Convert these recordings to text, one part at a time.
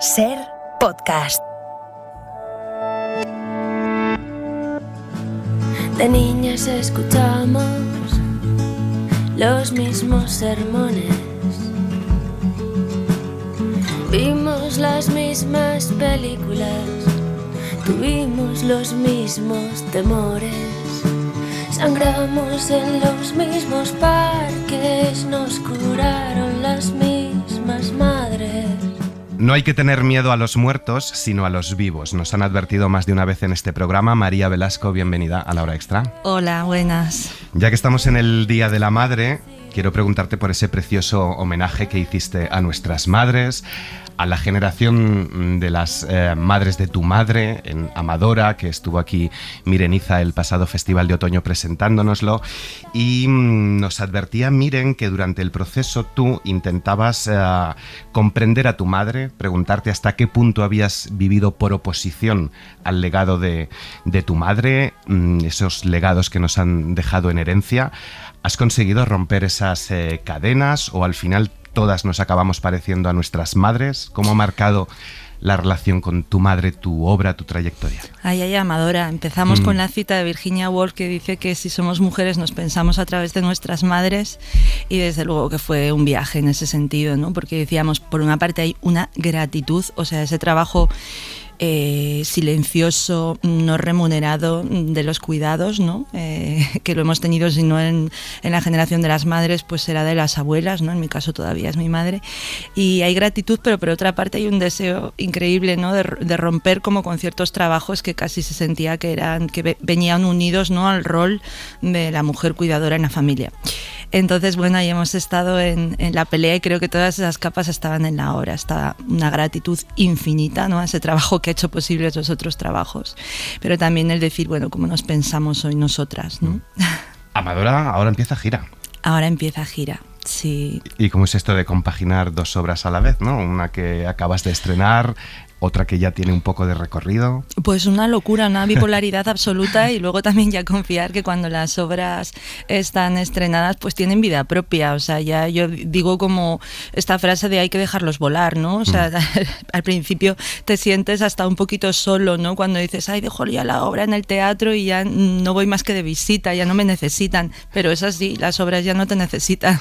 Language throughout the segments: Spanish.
Ser podcast. De niñas escuchamos los mismos sermones, vimos las mismas películas, tuvimos los mismos temores, sangramos en los mismos parques, nos curaron las mismas madres. No hay que tener miedo a los muertos, sino a los vivos. Nos han advertido más de una vez en este programa. María Velasco, bienvenida a La Hora Extra. Hola, buenas. Ya que estamos en el Día de la Madre, quiero preguntarte por ese precioso homenaje que hiciste a nuestras madres, a la generación de las madres de tu madre, en Amadora, que estuvo aquí Mireniza el pasado Festival de Otoño presentándonoslo, y nos advertía Miren que durante el proceso tú intentabas comprender a tu madre, preguntarte hasta qué punto habías vivido por oposición al legado de tu madre, esos legados que nos han dejado en herencia. ¿Has conseguido romper esas cadenas o al final todas nos acabamos pareciendo a nuestras madres? ¿Cómo ha marcado la relación con tu madre, tu obra, tu trayectoria? Ay, Amadora, empezamos con la cita de Virginia Woolf que dice que si somos mujeres nos pensamos a través de nuestras madres, y desde luego que fue un viaje en ese sentido, ¿no? Porque decíamos, por una parte hay una gratitud, o sea, ese trabajo silencioso, no remunerado de los cuidados, ¿no? Que lo hemos tenido, si no en la generación de las madres, pues será de las abuelas, ¿no? En mi caso todavía es mi madre. Y hay gratitud, pero por otra parte hay un deseo increíble, ¿no? De romper como con ciertos trabajos que casi se sentía que venían unidos, ¿no? Al rol de la mujer cuidadora en la familia. Entonces, bueno, ahí hemos estado en la pelea y creo que todas esas capas estaban en la obra. Está una gratitud infinita, ¿no? A ese trabajo que ha hecho posible esos otros trabajos. Pero también el decir, bueno, cómo nos pensamos hoy nosotras, ¿no? Amadora ahora empieza gira. Ahora empieza gira, sí. ¿Y cómo es esto de compaginar dos obras a la vez, ¿no? Una que acabas de estrenar, otra que ya tiene un poco de recorrido. Pues una locura, una bipolaridad absoluta, y luego también ya confiar que cuando las obras están estrenadas pues tienen vida propia. O sea, ya yo digo como esta frase de hay que dejarlos volar, ¿no? O sea, al principio te sientes hasta un poquito solo, ¿no? Cuando dices, ay, dejo ya la obra en el teatro y ya no voy más que de visita, ya no me necesitan. Pero es así, las obras ya no te necesitan.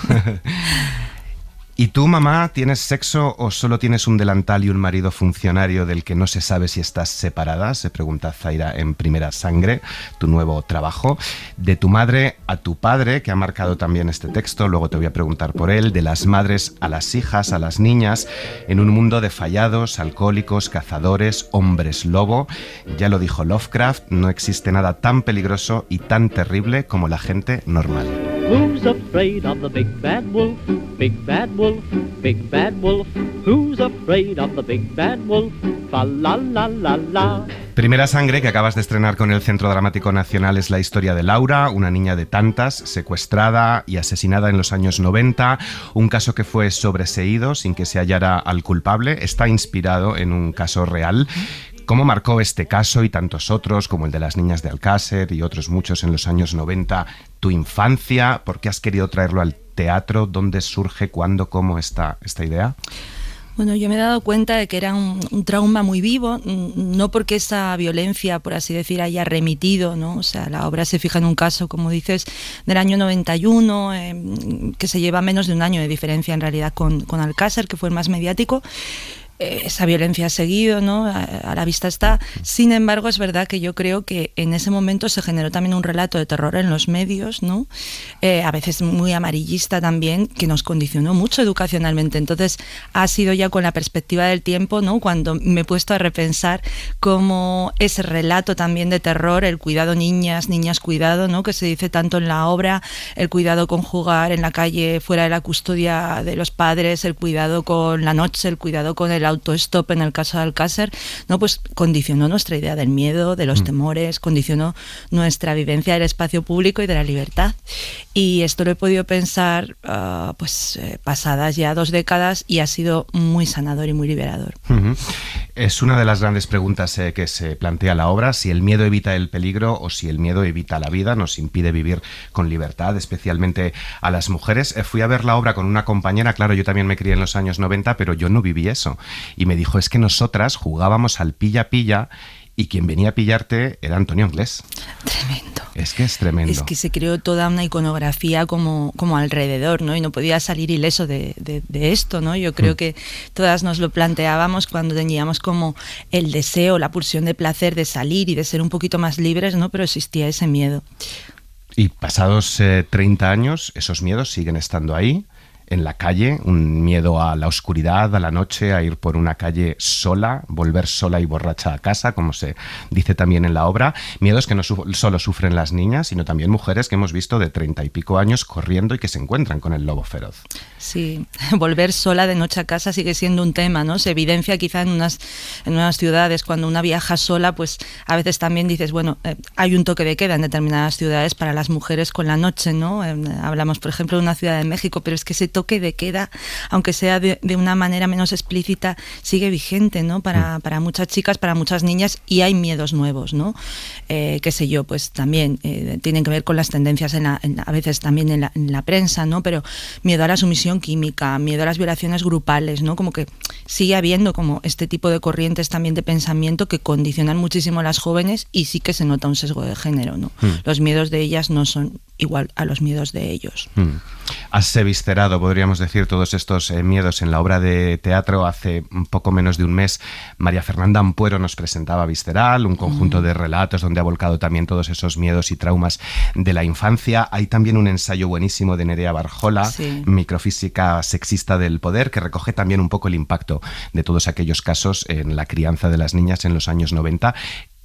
¿Y tú, mamá, tienes sexo o solo tienes un delantal y un marido funcionario del que no se sabe si estás separada? Se pregunta Zaira en Primera Sangre, tu nuevo trabajo. De tu madre a tu padre, que ha marcado también este texto, luego te voy a preguntar por él. De las madres a las hijas, a las niñas, en un mundo de fallados, alcohólicos, cazadores, hombres lobo. Ya lo dijo Lovecraft, no existe nada tan peligroso y tan terrible como la gente normal. Who's afraid of the big bad wolf? Big bad wolf, big bad wolf. Who's afraid of the big bad wolf? Fa la la la la. Primera Sangre, que acabas de estrenar con el Centro Dramático Nacional, es la historia de Laura, una niña de tantas, secuestrada y asesinada en los años 90, un caso que fue sobreseído sin que se hallara al culpable. Está inspirado en un caso real. ¿Cómo marcó este caso y tantos otros, como el de las niñas de Alcácer y otros muchos en los años 90, tu infancia? ¿Por qué has querido traerlo al teatro? ¿Dónde surge, cuándo, cómo esta idea? Bueno, yo me he dado cuenta de que era un trauma muy vivo, no porque esa violencia, por así decir, haya remitido, ¿no? O sea, la obra se fija en un caso, como dices, del año 91, que se lleva menos de un año de diferencia en realidad con Alcácer, que fue el más mediático. Esa violencia ha seguido, ¿no? A la vista está. Sin embargo, es verdad que yo creo que en ese momento se generó también un relato de terror en los medios, ¿no? A veces muy amarillista también, que nos condicionó mucho educacionalmente. Entonces, ha sido ya con la perspectiva del tiempo, ¿no? Cuando me he puesto a repensar cómo ese relato también de terror, el cuidado niñas, niñas cuidado, ¿no? Que se dice tanto en la obra, el cuidado conjugar en la calle, fuera de la custodia de los padres, el cuidado con la noche, el cuidado con el autostop en el caso de Alcácer, ¿no? Pues condicionó nuestra idea del miedo, de los temores, condicionó nuestra vivencia del espacio público y de la libertad. Y esto lo he podido pensar pasadas ya 2 décadas, y ha sido muy sanador y muy liberador. Es una de las grandes preguntas que se plantea la obra, si el miedo evita el peligro o si el miedo evita la vida, nos impide vivir con libertad, especialmente a las mujeres. Fui a ver la obra con una compañera, claro, yo también me crié en los años 90, pero yo no viví eso. Y me dijo, es que nosotras jugábamos al pilla-pilla y quien venía a pillarte era Antonio Anglés. Tremendo. Es que es tremendo. Es que se creó toda una iconografía como alrededor, ¿no? Y no podía salir ileso de esto, ¿no? Yo creo que todas nos lo planteábamos cuando teníamos como el deseo, la pulsión de placer de salir y de ser un poquito más libres, ¿no? Pero existía ese miedo. Y pasados 30 años, esos miedos siguen estando ahí, en la calle, un miedo a la oscuridad, a la noche, a ir por una calle sola, volver sola y borracha a casa, como se dice también en la obra. Miedos que no solo sufren las niñas, sino también mujeres que hemos visto de 30 y pico años corriendo y que se encuentran con el lobo feroz. Sí, volver sola de noche a casa sigue siendo un tema, ¿no? Se evidencia quizá en unas ciudades, cuando una viaja sola, pues a veces también dices, bueno, hay un toque de queda en determinadas ciudades para las mujeres con la noche, ¿no? Hablamos, por ejemplo, de una ciudad de México, pero es que ese toque de queda, aunque sea de una manera menos explícita, sigue vigente, ¿no? Para muchas chicas, para muchas niñas, y hay miedos nuevos, ¿no? Qué sé yo, pues también tienen que ver con las tendencias a veces también en la prensa, ¿no? Pero miedo a la sumisión química, miedo a las violaciones grupales, ¿no? Como que sigue habiendo como este tipo de corrientes también de pensamiento que condicionan muchísimo a las jóvenes, y sí que se nota un sesgo de género, ¿no? Los miedos de ellas no son igual a los miedos de ellos. Has eviscerado, podríamos decir, todos estos miedos en la obra de teatro. Hace un poco menos de un mes, María Fernanda Ampuero nos presentaba Visceral, un conjunto de relatos donde ha volcado también todos esos miedos y traumas de la infancia. Hay también un ensayo buenísimo de Nerea Barjola, sí, Microfísica sexista del poder, que recoge también un poco el impacto de todos aquellos casos en la crianza de las niñas en los años 90.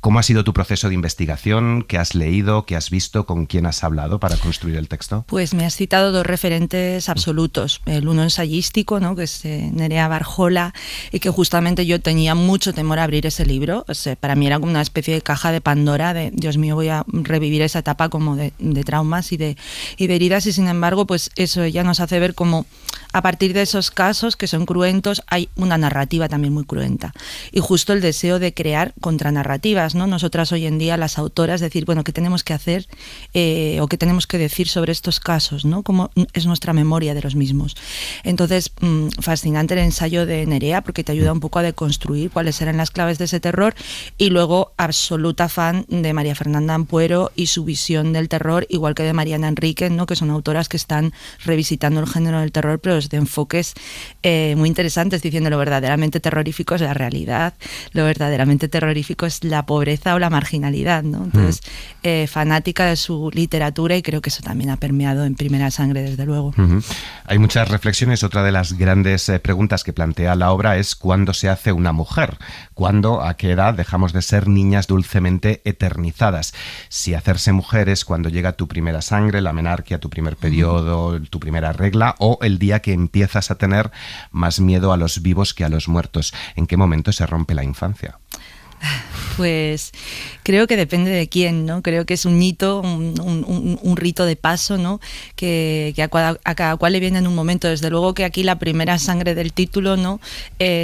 ¿Cómo ha sido tu proceso de investigación? ¿Qué has leído? ¿Qué has visto? ¿Con quién has hablado para construir el texto? Pues me has citado dos referentes absolutos. El uno ensayístico, ¿no? Que es Nerea Barjola, y que justamente yo tenía mucho temor a abrir ese libro. O sea, para mí era como una especie de caja de Pandora de, Dios mío, voy a revivir esa etapa como de traumas y de heridas, y sin embargo, pues eso ya nos hace ver como a partir de esos casos que son cruentos hay una narrativa también muy cruenta. Y justo el deseo de crear contranarrativas, ¿no? Nosotras hoy en día, las autoras, decir, bueno, ¿qué tenemos que hacer o qué tenemos que decir sobre estos casos, ¿no? ¿Cómo es nuestra memoria de los mismos? Entonces, fascinante el ensayo de Nerea, porque te ayuda un poco a deconstruir cuáles eran las claves de ese terror, y luego absoluta fan de María Fernanda Ampuero y su visión del terror, igual que de Mariana Enríquez, ¿no? Que son autoras que están revisitando el género del terror, pero desde enfoques muy interesantes, diciendo lo verdaderamente terrorífico es la realidad, lo verdaderamente terrorífico es la pobreza o la marginalidad, ¿no? Entonces, fanática de su literatura, y creo que eso también ha permeado en Primera Sangre, desde luego. Hay muchas reflexiones. Otra de las grandes preguntas que plantea la obra es ¿cuándo se hace una mujer? ¿Cuándo, a qué edad dejamos de ser niñas dulcemente eternizadas? Si hacerse mujer es cuando llega tu primera sangre, la menarquia, tu primer periodo, tu primera regla, o el día que empiezas a tener más miedo a los vivos que a los muertos. ¿En qué momento se rompe la infancia? Pues creo que depende de quién, ¿no? Creo que es un hito, un rito de paso, ¿no? Que a cada cual le viene en un momento. Desde luego que aquí la primera sangre del título, ¿no?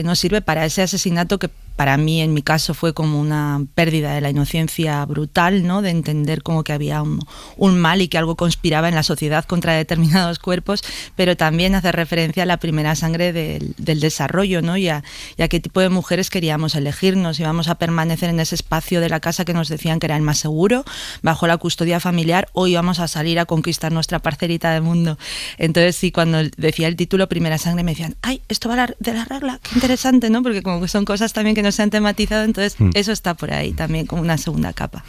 Nos sirve para ese asesinato que para mí, en mi caso, fue como una pérdida de la inocencia brutal, ¿no? De entender como que había un mal y que algo conspiraba en la sociedad contra determinados cuerpos, pero también hace referencia a la primera sangre del desarrollo, ¿no? Y a qué tipo de mujeres queríamos elegirnos, si íbamos a permanecer en ese espacio de la casa que nos decían que era el más seguro, bajo la custodia familiar, o íbamos a salir a conquistar nuestra parcelita de mundo. Entonces, sí, cuando decía el título Primera Sangre, me decían, ¡ay, esto va de la regla! ¡Qué interesante!, ¿no? Porque como que son cosas también que no se han tematizado, entonces eso está por ahí también como una segunda capa.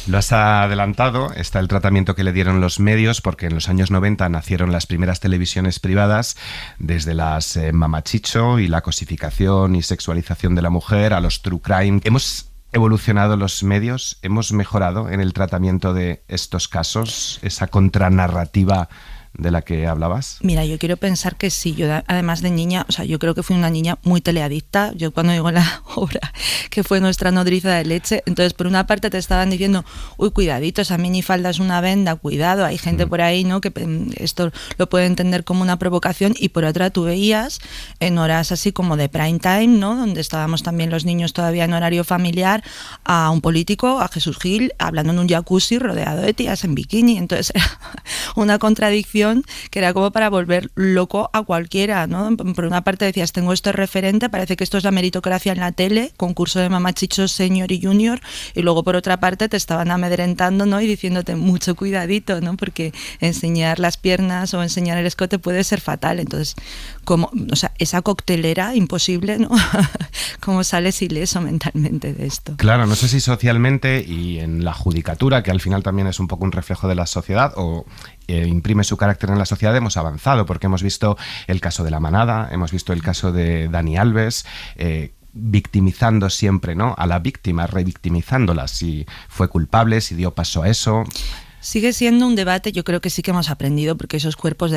Lo has adelantado, está el tratamiento que le dieron los medios, porque en los años 90 nacieron las primeras televisiones privadas, desde las Mamachicho y la cosificación y sexualización de la mujer a los true crime. ¿Hemos evolucionado los medios? ¿Hemos mejorado en el tratamiento de estos casos? ¿Esa contranarrativa de la que hablabas? Mira, yo quiero pensar que sí. Yo, además de niña, o sea, yo creo que fui una niña muy teleadicta. Yo cuando digo en la obra que fue nuestra nodriza de leche, entonces por una parte te estaban diciendo, uy, cuidadito, esa minifalda es una venda, cuidado, hay gente por ahí, ¿no?, que esto lo puede entender como una provocación, y por otra tú veías en horas así como de prime time, ¿no?, donde estábamos también los niños todavía en horario familiar, a un político, a Jesús Gil, hablando en un jacuzzi rodeado de tías en bikini. Entonces era una contradicción que era como para volver loco a cualquiera, ¿no? Por una parte decías, tengo este referente, parece que esto es la meritocracia en la tele, concurso de mamachichos senior y junior, y luego por otra parte te estaban amedrentando, ¿no?, y diciéndote mucho cuidadito, ¿no?, porque enseñar las piernas o enseñar el escote puede ser fatal. Entonces, como, o sea, esa coctelera imposible, ¿no? ¿Cómo sales ileso mentalmente de esto? Claro, no sé si socialmente y en la judicatura, que al final también es un poco un reflejo de la sociedad, o imprime su carácter en la sociedad, hemos avanzado, porque hemos visto el caso de La Manada, hemos visto el caso de Dani Alves, victimizando siempre, ¿no?, a la víctima, revictimizándola, si fue culpable, si dio paso a eso. Sigue siendo un debate, yo creo que sí que hemos aprendido, porque esos cuerpos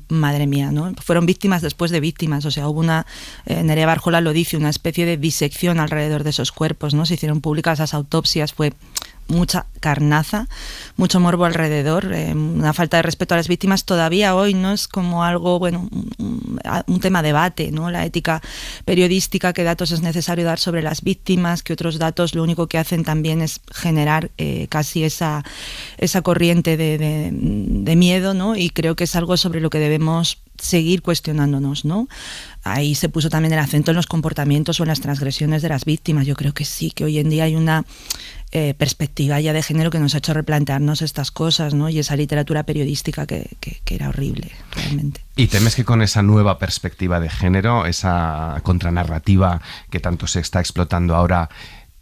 madre mía, ¿no?, fueron víctimas después de víctimas. O sea, hubo Nerea Barjola lo dice, una especie de disección alrededor de esos cuerpos, ¿no? Se hicieron públicas las autopsias, fue mucha carnaza, mucho morbo alrededor, una falta de respeto a las víctimas. Todavía hoy no es como algo, bueno, un tema de debate, ¿no?, la ética periodística, qué datos es necesario dar sobre las víctimas, que otros datos lo único que hacen también es generar casi esa corriente de miedo, ¿no? Y creo que es algo sobre lo que debemos seguir cuestionándonos, ¿no? Ahí se puso también el acento en los comportamientos o en las transgresiones de las víctimas. Yo creo que sí, que hoy en día hay una perspectiva ya de género que nos ha hecho replantearnos estas cosas, ¿no? Y esa literatura periodística que era horrible, realmente. ¿Y temes que con esa nueva perspectiva de género, esa contranarrativa que tanto se está explotando ahora,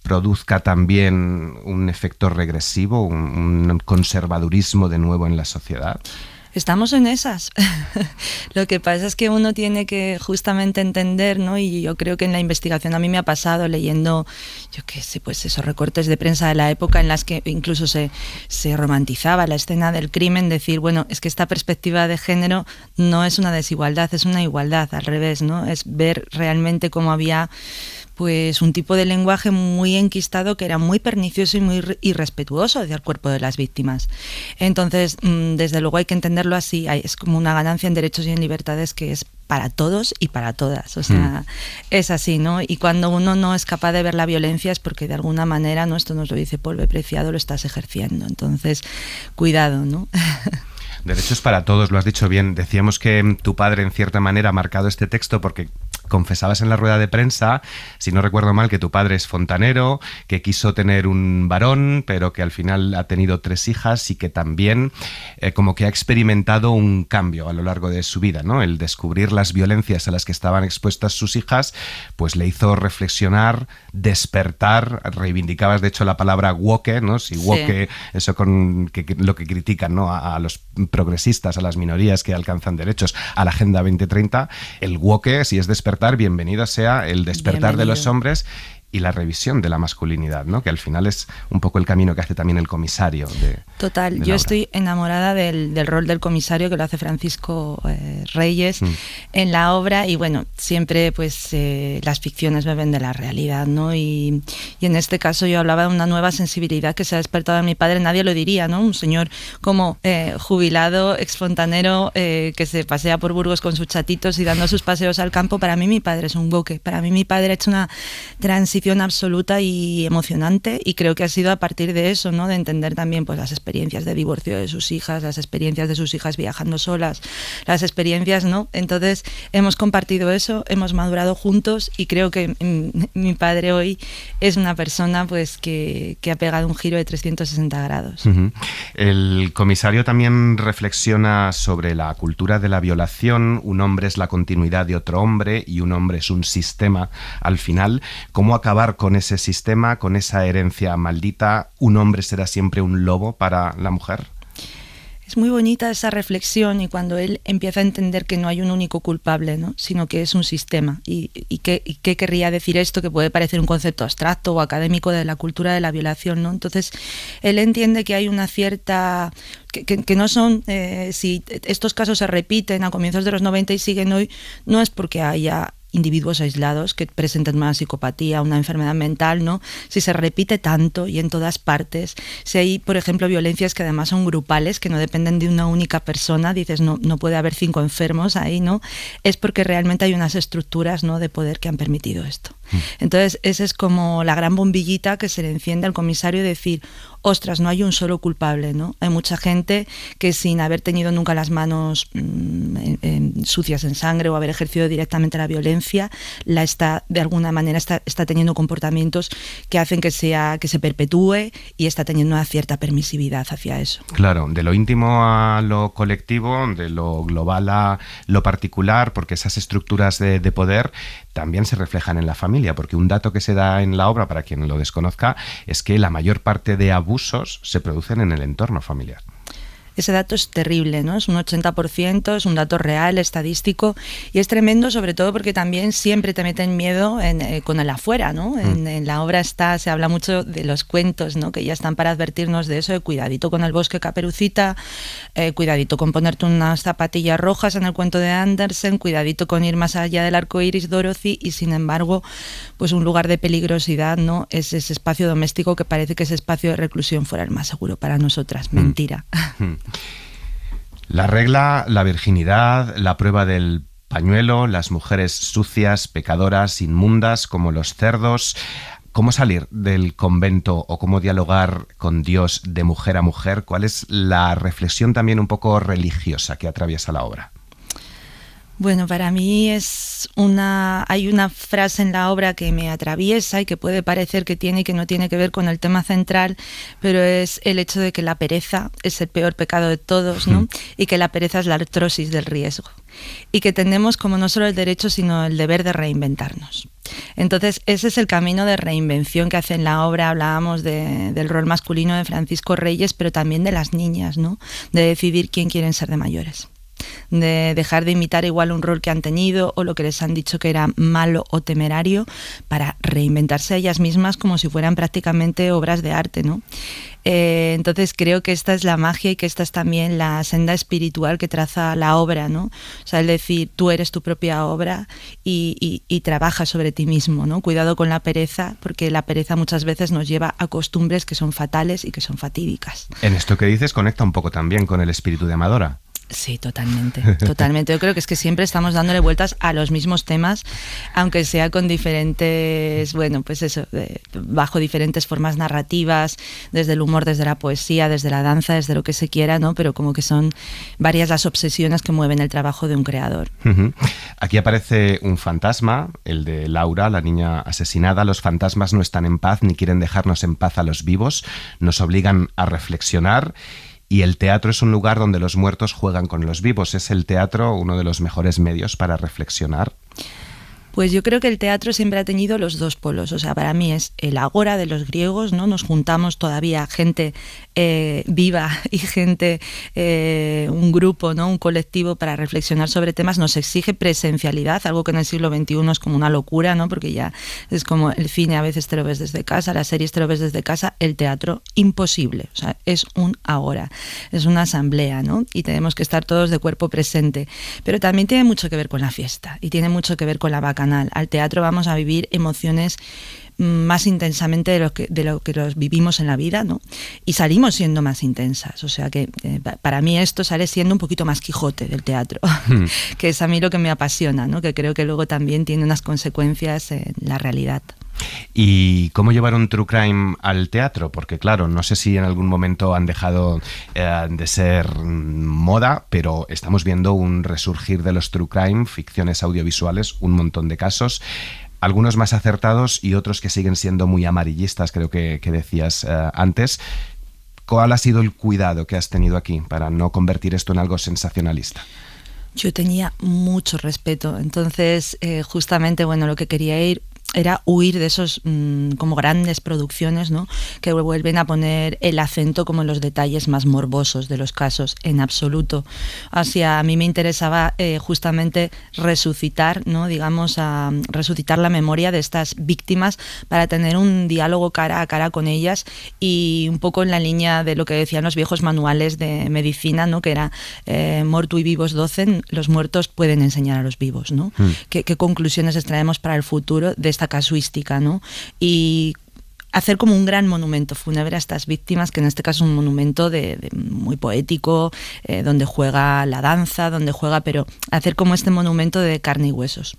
produzca también un efecto regresivo, un conservadurismo de nuevo en la sociedad? Estamos en esas. Lo que pasa es que uno tiene que justamente entender, ¿no? Y yo creo que en la investigación a mí me ha pasado leyendo, yo qué sé, pues esos recortes de prensa de la época en las que incluso se romantizaba la escena del crimen, decir, bueno, es que esta perspectiva de género no es una desigualdad, es una igualdad, al revés, ¿no? Es ver realmente cómo había pues un tipo de lenguaje muy enquistado que era muy pernicioso y muy irrespetuoso hacia el cuerpo de las víctimas. Entonces, desde luego hay que entenderlo así, es como una ganancia en derechos y en libertades que es para todos y para todas, o sea, es así, ¿no? Y cuando uno no es capaz de ver la violencia es porque de alguna manera, ¿no?, esto nos lo dice Polve Preciado, lo estás ejerciendo. Entonces, cuidado, ¿no? Derechos para todos, lo has dicho bien. Decíamos que tu padre en cierta manera ha marcado este texto porque confesabas en la rueda de prensa, si no recuerdo mal, que tu padre es fontanero, que quiso tener un varón, pero que al final ha tenido 3 hijas y que también como que ha experimentado un cambio a lo largo de su vida, ¿no? El descubrir las violencias a las que estaban expuestas sus hijas, pues le hizo reflexionar, despertar. Reivindicabas de hecho la palabra woke, ¿no? Si woke, sí, eso con lo que critican, ¿no?, a los progresistas, a las minorías que alcanzan derechos, a la Agenda 2030, el woke, si es despertar, bienvenido sea el despertar de los hombres y la revisión de la masculinidad, ¿no?, que al final es un poco el camino que hace también el comisario. Total, yo estoy enamorada del rol del comisario, que lo hace Francisco Reyes en la obra, y bueno, siempre pues las ficciones beben de la realidad, ¿no? Y en este caso yo hablaba de una nueva sensibilidad que se ha despertado en mi padre, nadie lo diría, ¿no? Un señor como jubilado, exfontanero, que se pasea por Burgos con sus chatitos y dando sus paseos al campo. Para mí mi padre es un woke, para mí mi padre ha hecho una transición absoluta y emocionante, y creo que ha sido a partir de eso, ¿no?, de entender también pues las experiencias de divorcio de sus hijas, las experiencias de sus hijas viajando solas, las experiencias, ¿no? Entonces hemos compartido eso, hemos madurado juntos, y creo que mi padre hoy es una persona pues que ha pegado un giro de 360 grados. El comisario también reflexiona sobre la cultura de la violación. Un hombre es la continuidad de otro hombre y un hombre es un sistema al final. ¿Cómo acabar con ese sistema, con esa herencia maldita? ¿Un hombre será siempre un lobo para la mujer? Es muy bonita esa reflexión y cuando él empieza a entender que no hay un único culpable, ¿no? Sino que es un sistema. ¿Y qué querría decir esto? Que puede parecer un concepto abstracto o académico de la cultura de la violación, ¿no? Entonces, él entiende que hay una cierta... Que no son... si estos casos se repiten a comienzos de los 90 y siguen hoy, no es porque haya individuos aislados que presenten una psicopatía, una enfermedad mental, ¿no? Si se repite tanto y en todas partes, si hay, por ejemplo, violencias que además son grupales, que no dependen de una única persona, dices, no puede haber 5 enfermos ahí, ¿no? Es porque realmente hay unas estructuras, ¿no?, de poder que han permitido esto. Entonces, esa es como la gran bombillita que se le enciende al comisario de decir, ostras, no hay un solo culpable, ¿no? Hay mucha gente que sin haber tenido nunca las manos sucias en sangre o haber ejercido directamente la violencia, de alguna manera está teniendo comportamientos que hacen que se perpetúe y está teniendo una cierta permisividad hacia eso. Claro, de lo íntimo a lo colectivo, de lo global a lo particular, porque esas estructuras de poder también se reflejan en la familia, porque un dato que se da en la obra, para quien lo desconozca, es que la mayor parte de abusos se producen en el entorno familiar. Ese dato es terrible, ¿no? Es un 80%, es un dato real, estadístico, y es tremendo sobre todo porque también siempre te meten miedo con el afuera, ¿no? En la obra se habla mucho de los cuentos, ¿no?, que ya están para advertirnos de eso, de cuidadito con el bosque Caperucita, cuidadito con ponerte unas zapatillas rojas en el cuento de Andersen, cuidadito con ir más allá del arco iris Dorothy, y sin embargo, pues un lugar de peligrosidad, ¿no?, es ese espacio doméstico que parece que ese espacio de reclusión fuera el más seguro para nosotras. Mentira. La regla, la virginidad, la prueba del pañuelo, las mujeres sucias, pecadoras, inmundas, como los cerdos. ¿Cómo salir del convento o cómo dialogar con Dios de mujer a mujer? ¿Cuál es la reflexión también un poco religiosa que atraviesa la obra? Bueno, para mí hay una frase en la obra que me atraviesa y que puede parecer que tiene y que no tiene que ver con el tema central, pero es el hecho de que la pereza es el peor pecado de todos, ¿no? Y que la pereza es la artrosis del riesgo. Y que tenemos como no solo el derecho, sino el deber de reinventarnos. Entonces, ese es el camino de reinvención que hace en la obra. Hablábamos del rol masculino de Francisco Reyes, pero también de las niñas, ¿no? De decidir quién quieren ser de mayores. De dejar de imitar igual un rol que han tenido o lo que les han dicho que era malo o temerario, para reinventarse a ellas mismas como si fueran prácticamente obras de arte, ¿no? Entonces creo que esta es la magia y que esta es también la senda espiritual que traza la obra, ¿no? O sea, el decir, tú eres tu propia obra y trabaja sobre ti mismo, ¿no? Cuidado con la pereza, porque la pereza muchas veces nos lleva a costumbres que son fatales y que son fatídicas. En esto que dices conecta un poco también con el espíritu de Amadora. Sí, totalmente. Yo creo que es que siempre estamos dándole vueltas a los mismos temas, aunque sea con diferentes, bueno, pues eso, bajo diferentes formas narrativas, desde el humor, desde la poesía, desde la danza, desde lo que se quiera, ¿no? Pero como que son varias las obsesiones que mueven el trabajo de un creador. Aquí aparece un fantasma, el de Laura, la niña asesinada. Los fantasmas no están en paz ni quieren dejarnos en paz a los vivos, nos obligan a reflexionar. Y el teatro es un lugar donde los muertos juegan con los vivos. ¿Es el teatro uno de los mejores medios para reflexionar? Pues yo creo que el teatro siempre ha tenido los dos polos. O sea, para mí es el agora de los griegos, ¿no? Nos juntamos todavía gente viva y gente, un grupo, ¿no? Un colectivo para reflexionar sobre temas. Nos exige presencialidad, algo que en el siglo XXI es como una locura, ¿no? Porque ya es como el cine a veces te lo ves desde casa, las series te lo ves desde casa, el teatro imposible. O sea, es un agora, es una asamblea, ¿no? Y tenemos que estar todos de cuerpo presente. Pero también tiene mucho que ver con la fiesta y tiene mucho que ver con la bacanal. Al teatro vamos a vivir emociones más intensamente de lo que los vivimos en la vida, ¿no? Y salimos siendo más intensas. O sea que para mí esto sale siendo un poquito más Quijote del teatro, que es a mí lo que me apasiona, ¿no? Que creo que luego también tiene unas consecuencias en la realidad. ¿Y cómo llevar un true crime al teatro? Porque claro, no sé si en algún momento han dejado de ser moda, pero estamos viendo un resurgir de los true crime, ficciones audiovisuales, un montón de casos, algunos más acertados y otros que siguen siendo muy amarillistas, creo que decías antes. ¿Cuál ha sido el cuidado que has tenido aquí para no convertir esto en algo sensacionalista? Yo tenía mucho respeto, entonces justamente, bueno, lo que quería ir era huir de esos como grandes producciones, ¿no? Que vuelven a poner el acento como en los detalles más morbosos de los casos, en absoluto. Así a mí me interesaba justamente resucitar, ¿no? Digamos, resucitar la memoria de estas víctimas para tener un diálogo cara a cara con ellas, y un poco en la línea de lo que decían los viejos manuales de medicina, ¿no? Que era mortu y vivos docen, los muertos pueden enseñar a los vivos, ¿no? ¿Qué conclusiones extraemos para el futuro de esta casuística, ¿no? Y hacer como un gran monumento fúnebre a estas víctimas, que en este caso es un monumento muy poético, donde juega la danza, pero hacer como este monumento de carne y huesos.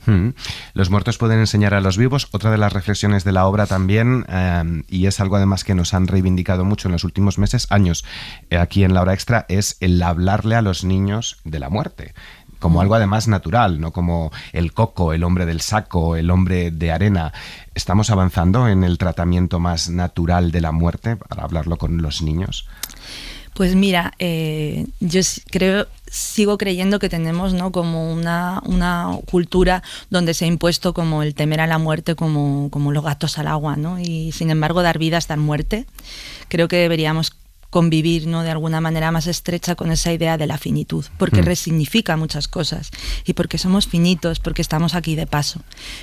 Los muertos pueden enseñar a los vivos. Otra de las reflexiones de la obra también, y es algo además que nos han reivindicado mucho en los últimos años, aquí en La Hora Extra, es el hablarle a los niños de la muerte. Como algo además natural, no como el coco, el hombre del saco, el hombre de arena. ¿Estamos avanzando en el tratamiento más natural de la muerte para hablarlo con los niños? Pues mira, yo sigo creyendo que tenemos, ¿no? como una cultura donde se ha impuesto como el temer a la muerte como los gatos al agua, ¿no? Y sin embargo dar vida es dar muerte. Creo que deberíamos convivir, ¿no? De alguna manera más estrecha con esa idea de la finitud, porque resignifica muchas cosas, y porque somos finitos, porque estamos aquí de paso.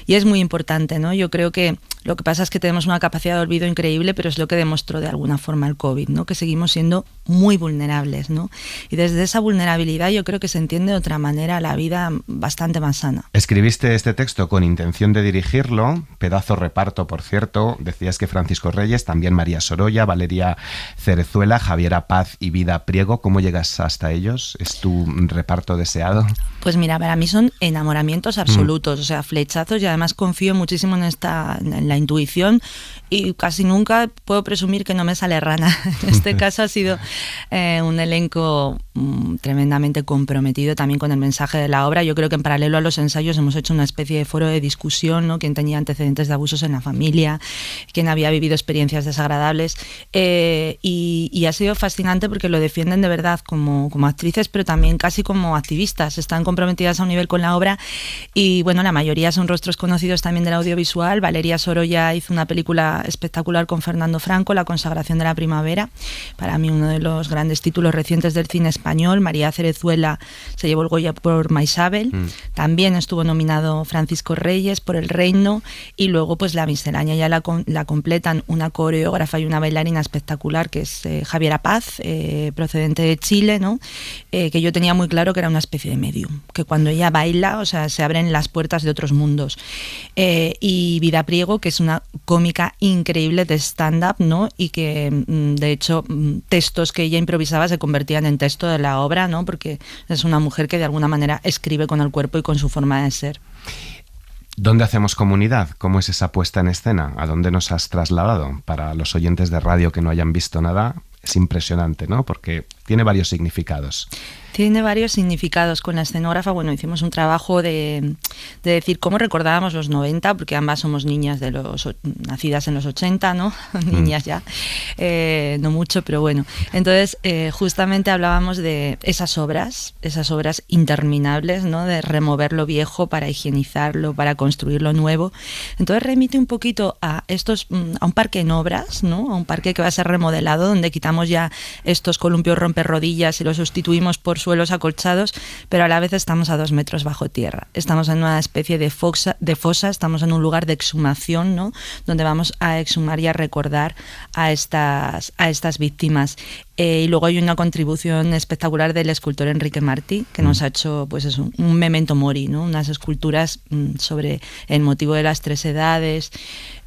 Y es muy importante, ¿no? Yo creo que lo que pasa es que tenemos una capacidad de olvido increíble, pero es lo que demostró de alguna forma el COVID, ¿no? Que seguimos siendo muy vulnerables, ¿no? Y desde esa vulnerabilidad yo creo que se entiende de otra manera la vida bastante más sana. Escribiste este texto con intención de dirigirlo, pedazo reparto, por cierto. Decías que Francisco Reyes, también María Sorolla, Valeria Cerezuela, Javiera Paz y Vida Priego. ¿Cómo llegas hasta ellos? ¿Es tu reparto deseado? Pues mira, para mí son enamoramientos absolutos, o sea, flechazos, y además confío muchísimo en la intuición, y casi nunca puedo presumir que no me sale rana. En este caso ha sido un elenco tremendamente comprometido también con el mensaje de la obra. Yo creo que en paralelo a los ensayos hemos hecho una especie de foro de discusión, ¿no? Quien tenía antecedentes de abusos en la familia, quien había vivido experiencias desagradables, y ha sido fascinante porque lo defienden de verdad como actrices, pero también casi como activistas. Están comprometidas a un nivel con la obra, y bueno, la mayoría son rostros conocidos también del audiovisual. Valeria Sorolla hizo una película espectacular con Fernando Franco, La consagración de la primavera, para mí uno de los grandes títulos recientes del cine español. María Cerezuela se llevó el Goya por Maisabel. También estuvo nominado Francisco Reyes por El Reino, y luego pues la miscelánea ya la completan una coreógrafa y una bailarina espectacular, que es Javiera Paz, procedente de Chile, ¿no? Que yo tenía muy claro que era una especie de medium, que cuando ella baila, o sea, se abren las puertas de otros mundos. Y Vida Priego, que es una cómica increíble de stand-up, ¿no? Y que de hecho textos que ella improvisaba se convertían en texto de la obra, ¿no? Porque es una mujer que de alguna manera escribe con el cuerpo y con su forma de ser. ¿Dónde hacemos comunidad? ¿Cómo es esa puesta en escena? ¿A dónde nos has trasladado? Para los oyentes de radio que no hayan visto nada, es impresionante, ¿no? Porque tiene varios significados. Tiene varios significados. Con la escenógrafa, bueno, hicimos un trabajo de decir cómo recordábamos los 90, porque ambas somos niñas nacidas en los 80, ¿no? Niñas ya, no mucho, pero bueno. Entonces, justamente hablábamos de esas obras interminables, ¿no? De remover lo viejo para higienizarlo, para construir lo nuevo. Entonces remite un poquito a un parque en obras, ¿no? A un parque que va a ser remodelado, donde quitamos ya estos columpios romperrodillas y los sustituimos por suelos acolchados, pero a la vez estamos a 2 metros bajo tierra. Estamos en una especie de fosa, estamos en un lugar de exhumación, ¿no? Donde vamos a exhumar y a recordar a estas víctimas. Y luego hay una contribución espectacular del escultor Enrique Martí, que nos ha hecho pues eso, un memento mori, ¿no? Unas esculturas sobre el motivo de las 3 edades,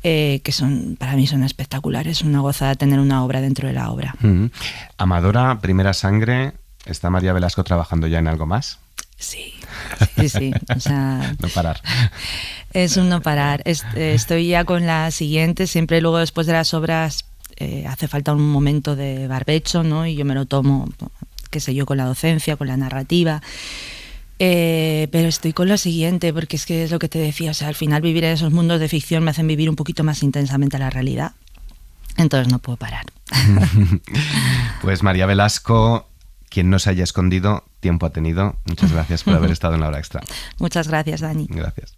que para mí son espectaculares. Una gozada tener una obra dentro de la obra. Amadora, Primera Sangre. ¿Está María Velasco trabajando ya en algo más? Sí. O sea, no parar. Es un no parar. Estoy ya con la siguiente. Siempre luego, después de las obras, hace falta un momento de barbecho, ¿no? Y yo me lo tomo, qué sé yo, con la docencia, con la narrativa. Pero estoy con lo siguiente, porque es que es lo que te decía. O sea, al final vivir en esos mundos de ficción me hacen vivir un poquito más intensamente la realidad. Entonces no puedo parar. Pues María Velasco, quien no se haya escondido, tiempo ha tenido. Muchas gracias por haber estado en La Hora Extra. Muchas gracias, Dani. Gracias.